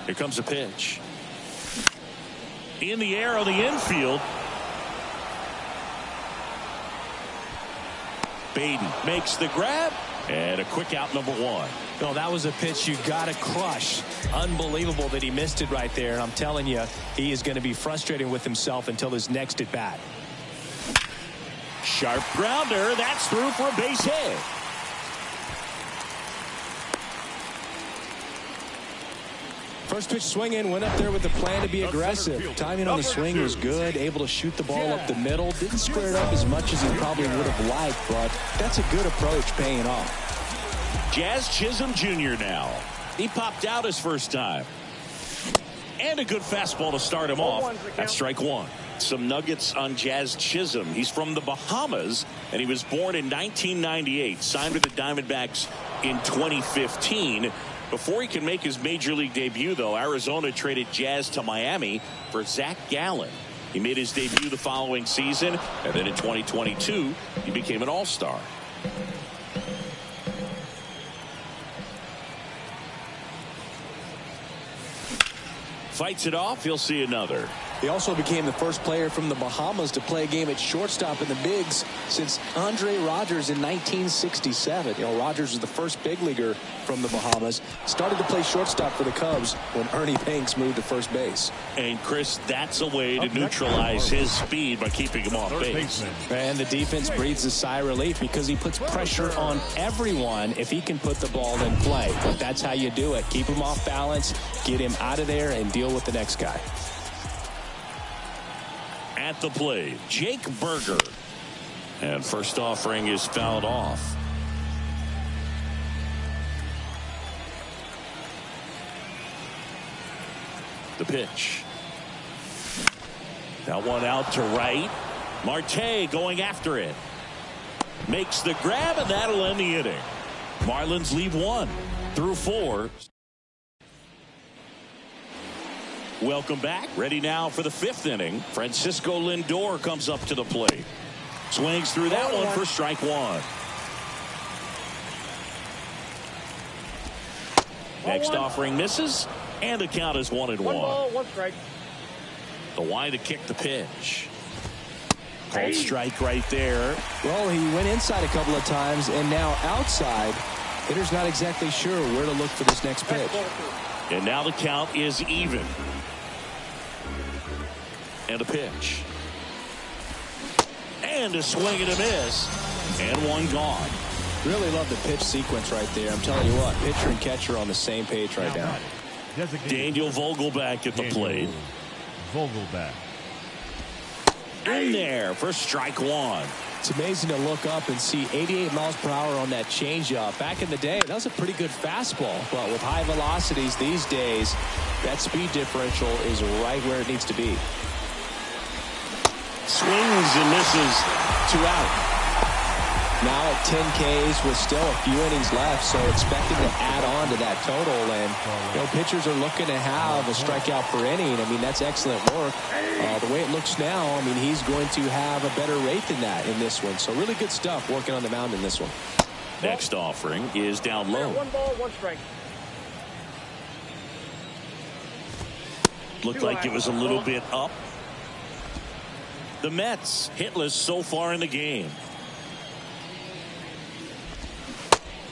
Here comes a pitch. In the air on the infield. Baden makes the grab. And a quick out, number one. No, that was a pitch you got to crush. Unbelievable that he missed it right there. And I'm telling you, he is going to be frustrated with himself until his next at bat. Sharp grounder. That's through for a base hit. First pitch swinging, went up there with the plan to be aggressive. Timing on the swing was good, able to shoot the ball up the middle. Didn't square it up as much as he probably would have liked, but that's a good approach, paying off. Jazz Chisholm Jr. now. He popped out his first time. And a good fastball to start him off. That's strike one. Some nuggets on Jazz Chisholm. He's from the Bahamas, and he was born in 1998. Signed with the Diamondbacks in 2015. Before he can make his major league debut, though, Arizona traded Jazz to Miami for Zach Gallen. He made his debut the following season, and then in 2022, he became an all-star. Fights it off. He'll see another. He also became the first player from the Bahamas to play a game at shortstop in the bigs since Andre Rogers in 1967. You know, Rogers was the first big leaguer from the Bahamas. Started to play shortstop for the Cubs when Ernie Banks moved to first base. And, Chris, that's a way to neutralize his speed by keeping him off base. And the defense breathes a sigh of relief because he puts pressure on everyone if he can put the ball in play. But that's how you do it. Keep him off balance, get him out of there, and deal with the next guy. At the plate, Jake Berger. And first offering is fouled off. The pitch. That one out to right. Marte going after it. Makes the grab, and that'll end the inning. Marlins leave 1 through 4. Welcome back. Ready now for the 5th inning. Francisco Lindor comes up to the plate. Swings through that one for strike one. Next offering misses, and the count is 1-1. 1 ball, 1 strike. The wide to kick the pitch. Called strike right there. Well, he went inside a couple of times, and now outside. Hitter's not exactly sure where to look for this next pitch. And now the count is even. And a pitch. And a swing and a miss. And one gone. Really love the pitch sequence right there. I'm telling you what, pitcher and catcher on the same page right now. Daniel Vogelback at the plate. Vogelback. In there for strike one. It's amazing to look up and see 88 miles per hour on that changeup. Back in the day, that was a pretty good fastball. But with high velocities these days, that speed differential is right where it needs to be. Swings and misses. 2 out. Now at 10 Ks with still a few innings left, so expecting to add on to that total. And, you know, pitchers are looking to have a strikeout per inning. I mean, that's excellent work. The way it looks now, I mean, he's going to have a better rate than that in this one. So really good stuff working on the mound in this one. Next offering is down low. 1 ball, 1 strike. Looked like it was a little bit up. The Mets hitless so far in the game.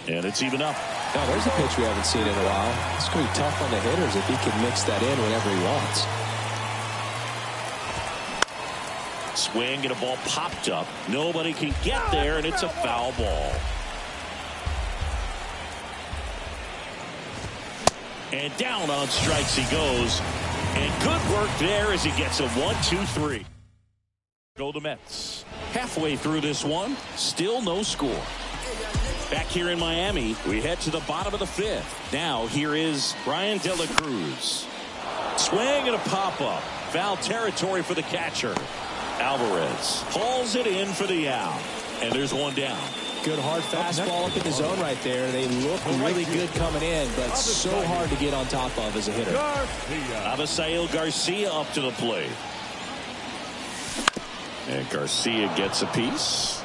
And it's even up. Now, there's a pitch we haven't seen in a while. It's going to be tough on the hitters if he can mix that in whenever he wants. Swing and a ball popped up. Nobody can get there, and it's a foul ball. And down on strikes he goes. And good work there as he gets a 1-2-3. Go the Mets. Halfway through this one, still no score. Back here in Miami, we head to the bottom of the 5th. Now here is Brian De La Cruz. Swing and a pop-up. Foul territory for the catcher. Alvarez hauls it in for the out. And there's one down. Good hard fastball up in the zone right there. They look really good coming in, but so hard to get on top of as a hitter. Avisail Garcia up to the plate. And Garcia gets a piece.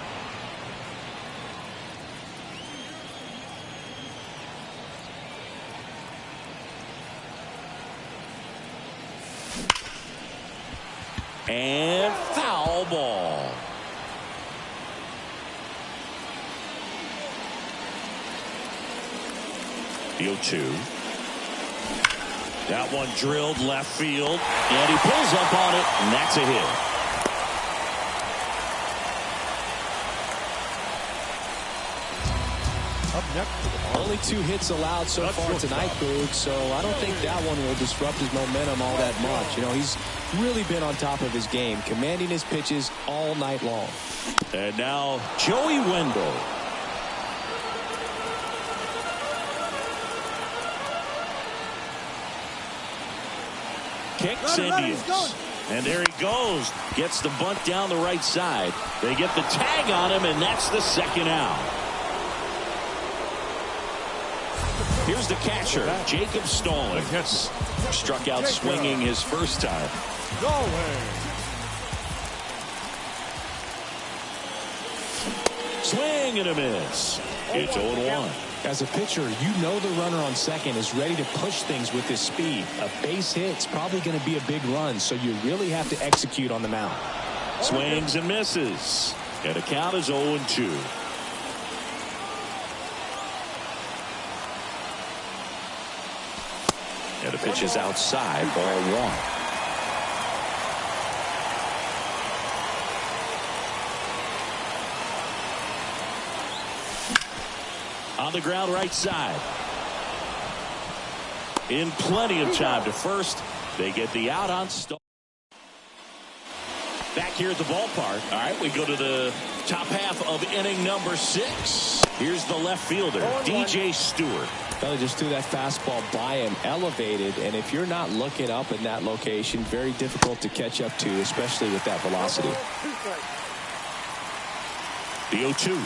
And foul ball. The 0-2. That one drilled left field. And he pulls up on it, and that's a hit. Only 2 hits allowed so far tonight, Boog, so I don't think that one will disrupt his momentum all that much. You know, he's really been on top of his game, commanding his pitches all night long. And now Joey Wendell. Kicks and deals. And there he goes. Gets the bunt down the right side. They get the tag on him, and that's the second out. Here's the catcher, Jacob Stallings. Struck out swinging his first time. Swing and a miss. It's 0-1. As a pitcher, you know the runner on second is ready to push things with his speed. A base hit's probably going to be a big run, so you really have to execute on the mound. Swings and misses. And the count is 0-2. And the pitch is outside, ball 1. On the ground right side. In plenty of time to first. They get the out on Stall. Back here at the ballpark. All right, we go to the top half of inning number 6. Here's the left fielder, DJ Stewart. Well, just threw that fastball by him, elevated, and if you're not looking up in that location, very difficult to catch up to, especially with that velocity. The 0-2.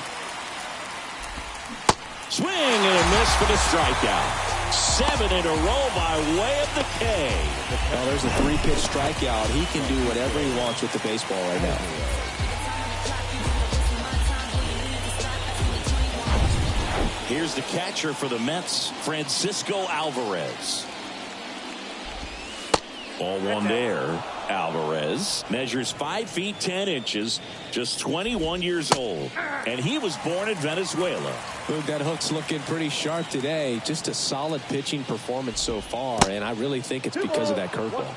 Swing and a miss for the strikeout. 7 in a row by way of the K. Well, there's a 3-pitch strikeout. He can do whatever he wants with the baseball right now. Here's the catcher for the Mets, Francisco Alvarez. Ball 1 there. Alvarez measures 5 feet 10 inches, just 21 years old, and he was born in Venezuela. Look, that hook's looking pretty sharp today. Just a solid pitching performance so far, and I really think it's because of that curveball.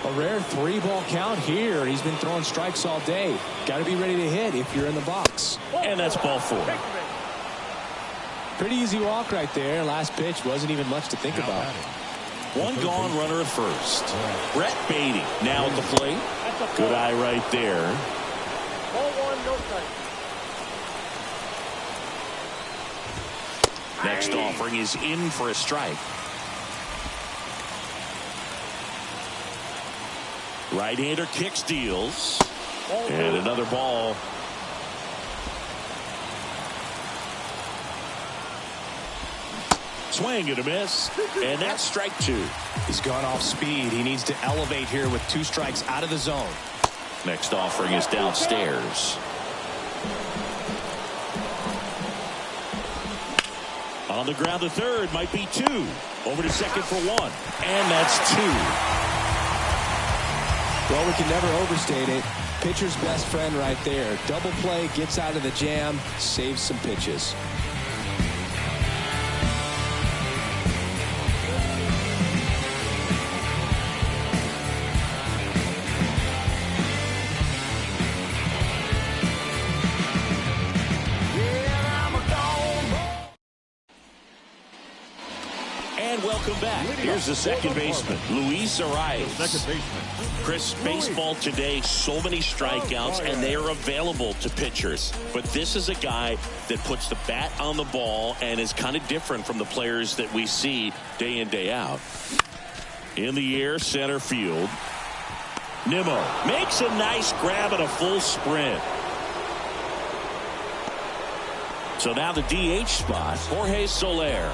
A rare 3-ball count here. He's been throwing strikes all day. Got to be ready to hit if you're in the box. And that's ball 4. Pretty easy walk right there. Last pitch wasn't even much to think about. 1 gone, runner at first. Brett Beatty now at the plate. Good eye right there. Ball 1, no strike. Next offering is in for a strike. Right-hander kicks, deals. And another ball. Swing and a miss. And that's strike 2. He's gone off speed. He needs to elevate here with 2 strikes out of the zone. Next offering is downstairs. On the ground to third, might be 2. Over to second for 1. And that's 2. Well, we can never overstate it. Pitcher's best friend right there. Double play, gets out of the jam, saves some pitches. Welcome back. Here's the second baseman, Luis Arias. Second baseman. Chris, baseball today, so many strikeouts, and they are available to pitchers. But this is a guy that puts the bat on the ball and is kind of different from the players that we see day in, day out. In the air, center field. Nimmo makes a nice grab and a full sprint. So now the DH spot, Jorge Soler.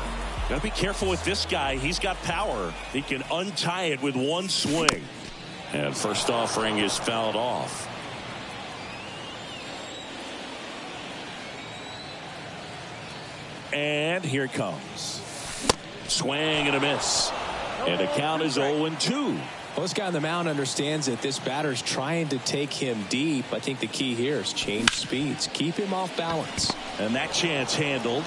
Got to be careful with this guy. He's got power. He can untie it with 1 swing. And first offering is fouled off. And here it comes. Swing and a miss. And the count is 0-2. Well, this guy on the mound understands that this batter's trying to take him deep. I think the key here is change speeds. Keep him off balance. And that chance handled.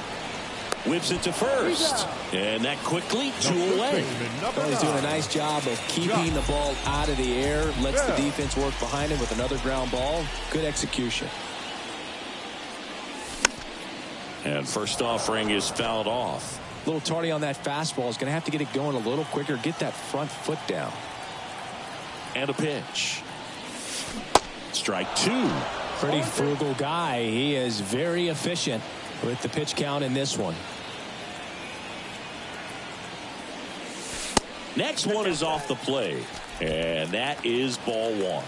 Whips it to first. And that quickly 2 away. Well, he's doing a nice job of keeping the ball out of the air. Lets the defense work behind him with another ground ball. Good execution. And first offering is fouled off. A little tardy on that fastball. Is going to have to get it going a little quicker. Get that front foot down. And a pitch. Strike 2. Pretty frugal guy. He is very efficient with the pitch count in this one. Next one is off the plate. And that is ball 1.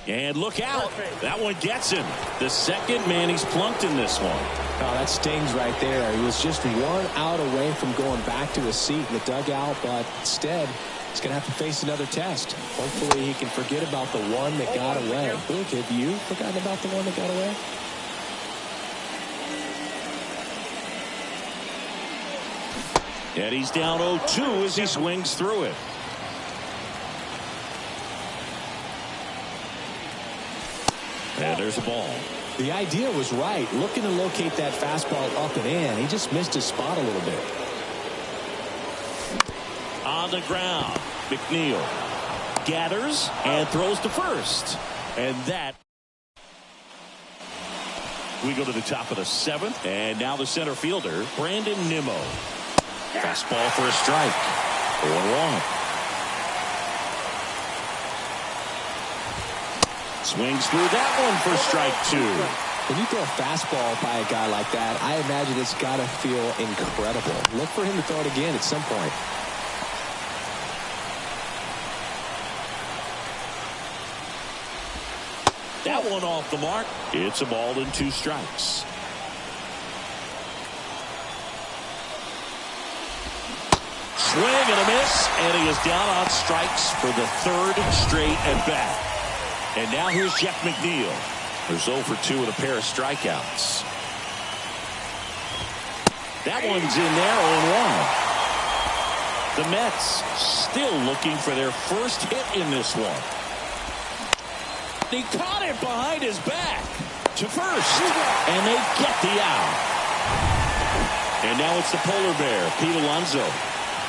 And look out. That one gets him. The second man he's plunked in this one. Oh, that stings right there. He was just 1 out away from going back to his seat in the dugout, but instead he's going to have to face another test. Hopefully he can forget about the one that got away. Luke, have you forgotten about the one that got away? And he's down 0-2 as he swings through it. And there's a ball. The idea was right. Looking to locate that fastball up and in. He just missed his spot a little bit. On the ground, McNeil gathers and throws to first. And that. We go to the top of the 7th. And now the center fielder, Brandon Nimmo. Fastball for a strike. 1-1. Swings through that one for strike 2. When you throw a fastball by a guy like that, I imagine it's got to feel incredible. Look for him to throw it again at some point. That one off the mark. It's a ball and 2 strikes. Swing and a miss, and he is down on strikes for the 3rd straight at bat. And now here's Jeff McNeil. There's 0 for 2 with a pair of strikeouts. That one's in there, 0-1. The Mets still looking for their first hit in this one. He caught it behind his back to first, and they get the out. And now it's the polar bear, Pete Alonso.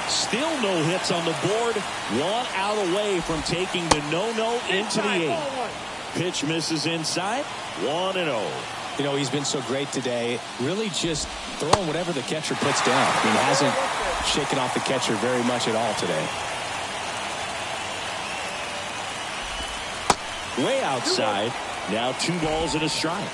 Still no hits on the board. 1 out away from taking the no-no into the 8th. Pitch misses inside. 1-0. You know, he's been so great today. Really just throwing whatever the catcher puts down. He hasn't shaken off the catcher very much at all today. Way outside. Now 2 balls and a strike.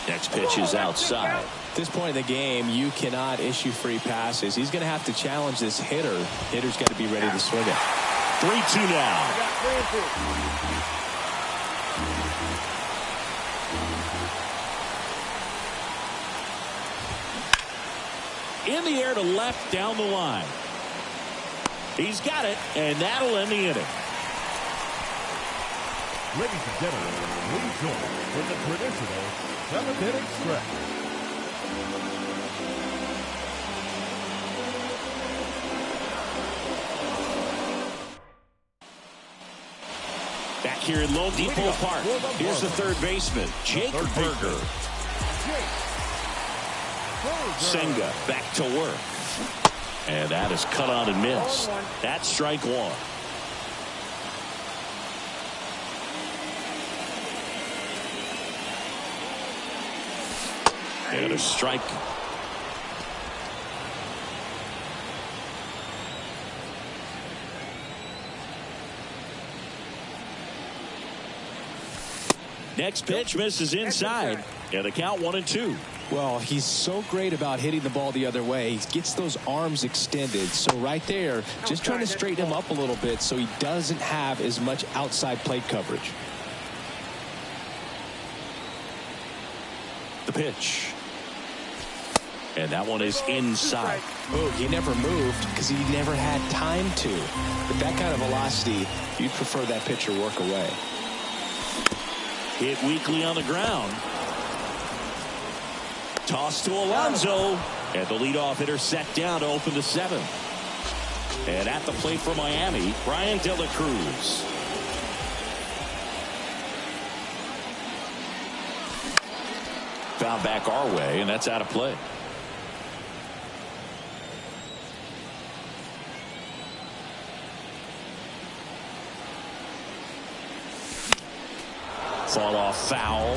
Next pitch is outside. At this point in the game, you cannot issue free passes. He's going to have to challenge this hitter. Hitter's got to be ready to swing it. 3-2 now. In the air to left down the line. He's got it, and that'll end the inning. Ladies and gentlemen, please join in the traditional 7th-inning stretch. Back here in Lone Depot Park, here's the 3rd baseman, Jake Burger. Senga back to work. And that is cut on and missed. That's strike 1. And a strike. Next pitch misses inside. And the count 1-2. Well, he's so great about hitting the ball the other way. He gets those arms extended. So right there, just trying to straighten him up a little bit so he doesn't have as much outside plate coverage. The pitch. And that one is inside. Oh, he never moved because he never had time to. With that kind of velocity, you'd prefer that pitcher work away. Hit weakly on the ground. Toss to Alonso. And the leadoff hitter set down to open the 7th. And at the plate for Miami, Brian De La Cruz. Found back our way, and that's out of play. Fall off foul.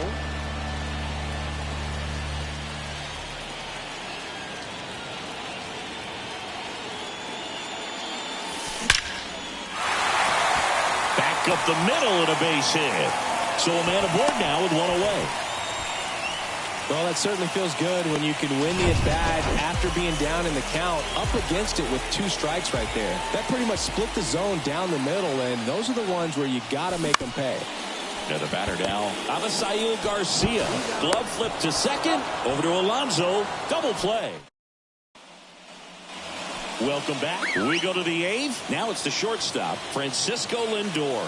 Back up the middle and a base hit. So a man aboard now with 1 away. Well, that certainly feels good when you can win the at-bat after being down in the count, up against it with 2 strikes right there. That pretty much split the zone down the middle, and those are the ones where you got to make them pay. And the batter now, Avisail Garcia. Glove flip to second. Over to Alonso. Double play. Welcome back. We go to the 8th. Now it's the shortstop, Francisco Lindor.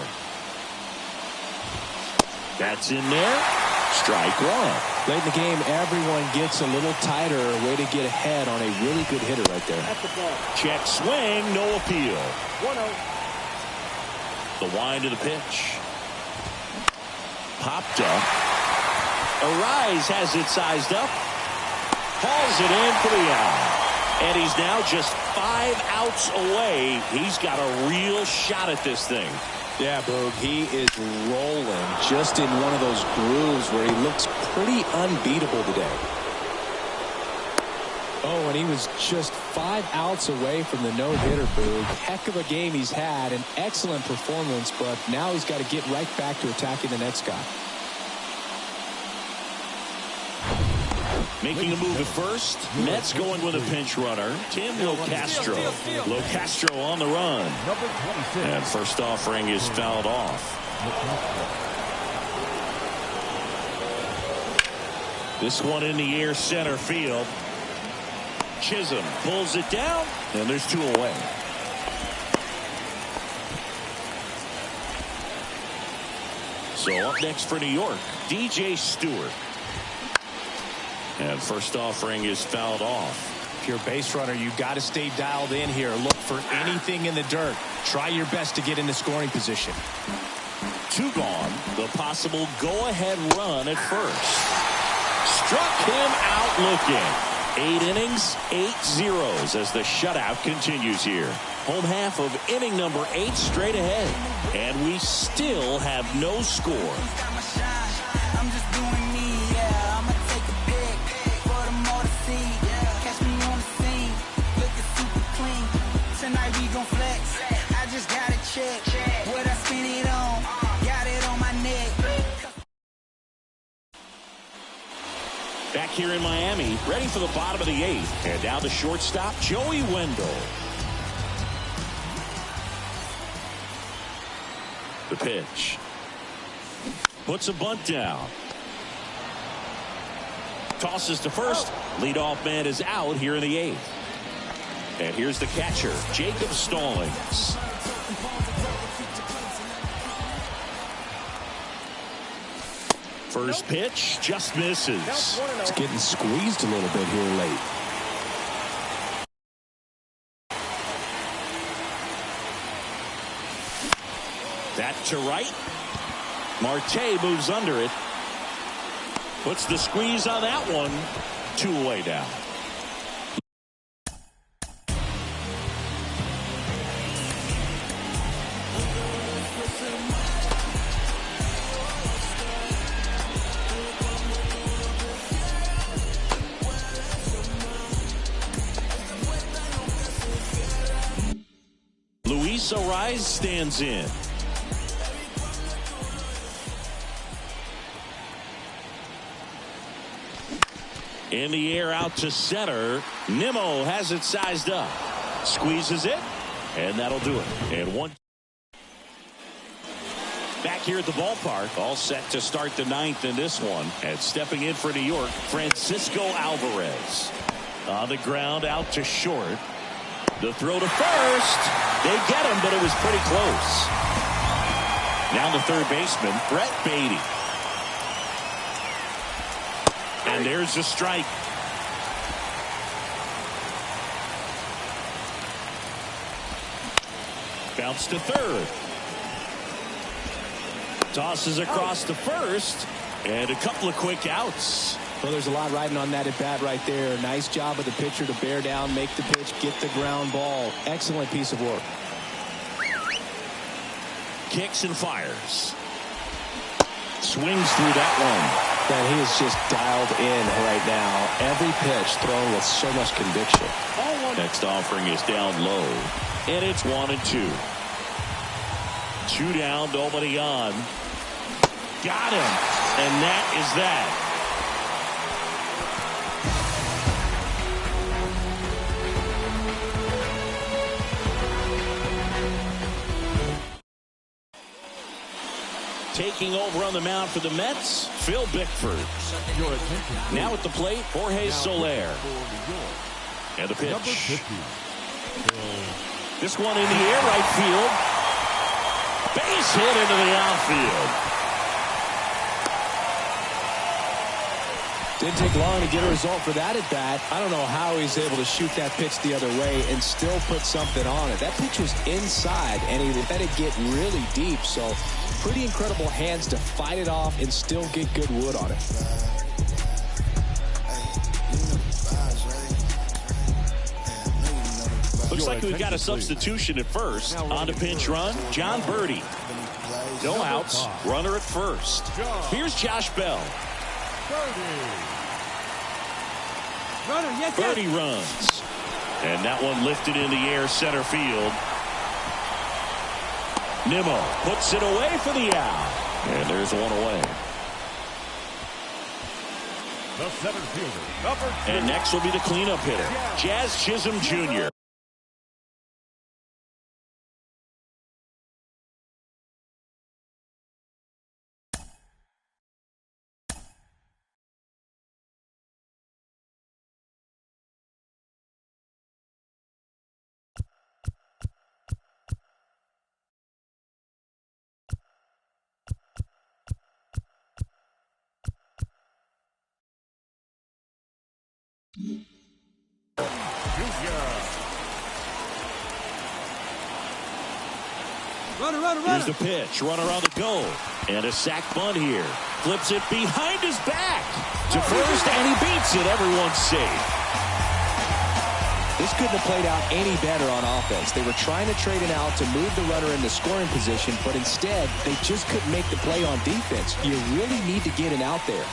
That's in there. Strike 1. Late in the game, everyone gets a little tighter. A way to get ahead on a really good hitter right there. Check swing. No appeal. 1-0. The wind of the pitch. Popped up. Arise has it sized up. Hauls it in for the out. And he's now just 5 outs away. He's got a real shot at this thing. Yeah, Boog, he is rolling just in one of those grooves where he looks pretty unbeatable today. Oh, and he was just 5 outs away from the no-hitter, Boog. Heck of a game he's had, an excellent performance, but now he's got to get right back to attacking the next guy. Making a move at first. Mets going with a pinch runner. Tim Locastro. Locastro on the run. And first offering is fouled off. This one in the air center field. Chisholm pulls it down. And there's 2 away. So up next for New York, DJ Stewart. And first offering is fouled off. If you're a base runner, you've got to stay dialed in here. Look for anything in the dirt. Try your best to get into scoring position. 2 gone. The possible go-ahead run at first. Struck him out looking. 8 innings, 8 zeros as the shutout continues here. Home half of inning number 8 straight ahead. And we still have no score. Tonight we gon' flex. I just got to check what I spend it on. Got it on my neck. Back here in Miami, ready for the bottom of the 8th. And now the shortstop, Joey Wendell. The pitch. Puts a bunt down. Tosses to first. Leadoff man is out here in the 8th. And here's the catcher, Jacob Stallings. First pitch just misses. It's getting squeezed a little bit here late. That to right. Marte moves under it. Puts the squeeze on that one. 2 away down. Arise stands in. In the air out to center. Nimmo has it sized up. Squeezes it. And that'll do it. And 1. Back here at the ballpark. All set to start the 9th in this one. And stepping in for New York, Francisco Alvarez. On the ground out to short. The throw to first. They get him, but it was pretty close. Now the third baseman, Brett Beatty. And there's a strike. Bounce to third. Tosses across to first. And a couple of quick outs. Well, there's a lot riding on that at bat right there. Nice job of the pitcher to bear down, make the pitch, get the ground ball. Excellent piece of work. Kicks and fires. Swings through that one. Man, he is just dialed in right now. Every pitch thrown with so much conviction. Next offering is down low. And it's 1-2. 2 down, nobody on. Got him. And that is that. Taking over on the mound for the Mets, Phil Bickford. Now at the plate, Jorge Soler. And the pitch. This one in the air, right field. Base hit into the outfield. Didn't take long to get a result for that at bat. I don't know how he's able to shoot that pitch the other way and still put something on it. That pitch was inside, and he let it get really deep. So pretty incredible hands to fight it off and still get good wood on it. Looks like we've got a substitution at first. On to pinch run, John Birdie. No outs, runner at first. Here's Josh Bell. Birdie runs. And that one lifted in the air center field. Nimmo puts it away for the out. And there's one away. The center fielder, number 2. And next will be the cleanup hitter, Jazz Chisholm Jr. Here's the pitch. Runner on the go. And a sac bunt here. Flips it behind his back to first, and he beats it. Everyone's safe. This couldn't have played out any better on offense. They were trying to trade it out to move the runner into scoring position, but instead, they just couldn't make the play on defense. You really need to get it out there.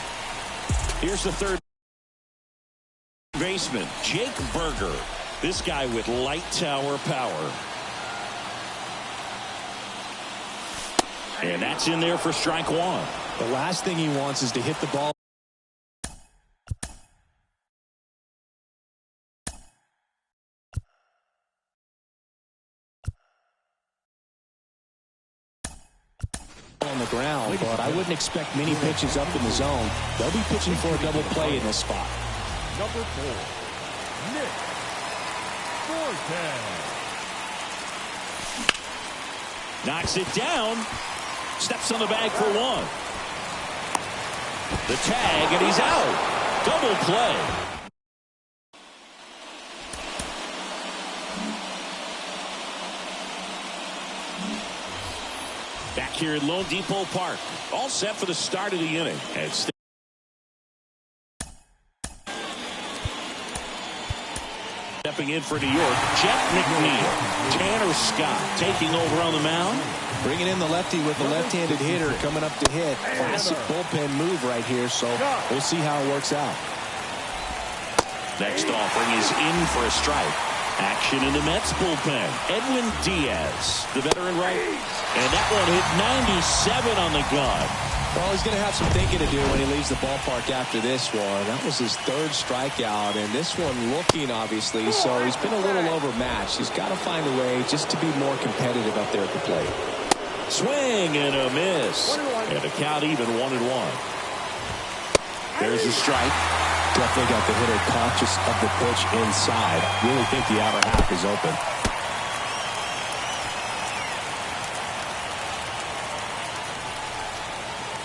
Here's the third baseman, Jake Berger. This guy with light tower power. And that's in there for strike one. The last thing he wants is to hit the ball on the ground, but I wouldn't expect many pitches up in the zone. They'll be pitching for a double play in this spot. Number 4, Nick Forte. Knocks it down. Steps on the bag for one. The tag, and he's out. Double play. Back here at Lone Depot Park. All set for the start of the inning. And stepping in for New York, Jeff McNeil. Tanner Scott taking over on the mound. Bringing in the lefty with the left-handed hitter coming up to hit. Classic bullpen move right here, so we'll see how it works out. Next offering is in for a strike. Action in the Mets bullpen. Edwin Diaz, the veteran right. And that one hit 97 on the gun. Well, he's going to have some thinking to do when he leaves the ballpark after this one. That was his third strikeout, and this one looking, obviously, so he's been a little overmatched. He's got to find a way just to be more competitive up there at the plate. Swing and a miss. And a count even 1-1. There's a strike. Definitely got the hitter conscious of the pitch inside. Really think the outer half is open.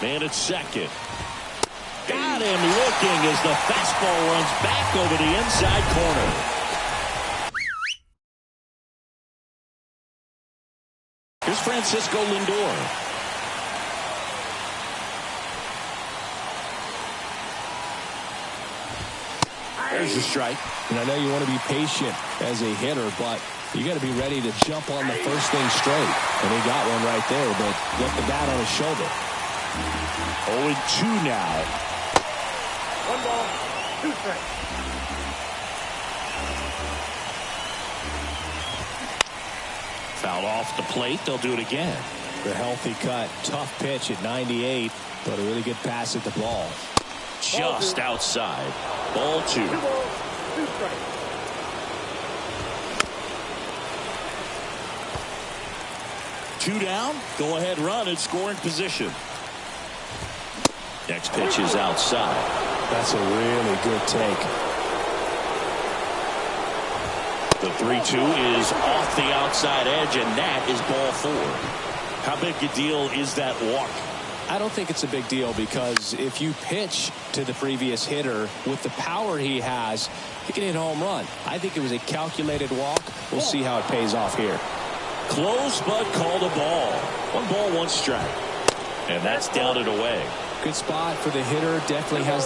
Man at second. Got got him looking as the fastball runs back over the inside corner. Here's Francisco Lindor. There's a strike. And I know you want to be patient as a hitter, but you got to be ready to jump on the first thing straight. And he got one right there, but left the bat on his shoulder. 0-2 now. 1 ball, 2 strikes. Fouled off the plate. They'll do it again. The healthy cut. Tough pitch at 98, but a really good pass at the ball. Just outside. Ball 2. 2 balls, 2 strikes. Two down. Go ahead run in scoring position. Next pitch is outside. That's a really good take. The 3-2 is off the outside edge, and that is ball 4. How big a deal is that walk? I don't think it's a big deal, because if you pitch to the previous hitter with the power he has, he can hit a home run. I think it was a calculated walk. We'll see how it pays off here. Close, but called a ball. 1 ball, 1 strike. And that's down and away. Good spot for the hitter. Definitely has the